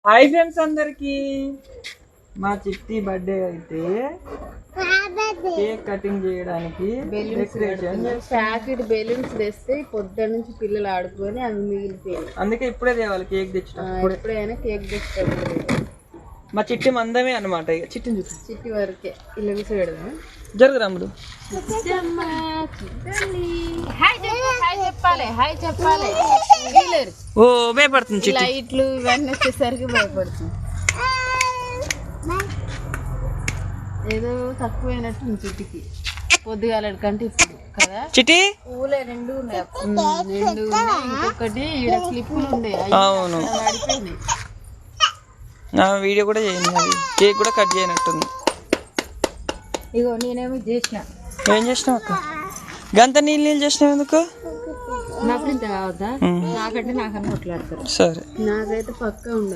Hi friends అందరికి, మా చిట్టి బర్త్డే అయితే కేక్ కటింగ్ చేయడానికి ప్యాకెట్ బెలూన్స్ తెస్తే పొద్దున్న నుంచి పిల్లలు ఆడుకొని అవి మిగిలిపోయాయి. అందుకే ఇప్పుడే తేవాలి కేక్ తెచ్చిన. ఎప్పుడైనా కేక్ తెచ్చేటప్పుడు మా చిట్టి మందమే అన్నమాట. ఇక చిట్టిని చూసి చిట్టి వరకే ఇలా కూర్చోబెడదాం. జరుగు రాముడు. హాయ్ చెప్పాలి. ఓ భయపడుతుంది చిట్టి. లైట్లు ఇవన్నీ వచ్చేసరికి భయపడుతుంది. ఏదో తక్కువైనట్టు చిట్టికి పొద్దుగాలడి కంటే ఇప్పుడు కదా. చిట్టి పూలే రెండు ఉన్నాయి. ఇంకొకటి ఈడ క్లిప్పులు ఉండే అవును పడిపోయినాయి. నా వీడియో కూడా చేయండి, అది కేక్ కూడా కట్ చేయనట్టుంది. ఇగో నేనేమి చేసిన. ఏం చేసినావు అక్క? గంత నీళ్ళు చేసినావు ఎందుకు? నాకు ఇంత కావద్దా? నాకంటే నాకన్నా కొట్లాడతారు. సరే, నాకైతే పక్కా ఉండదు.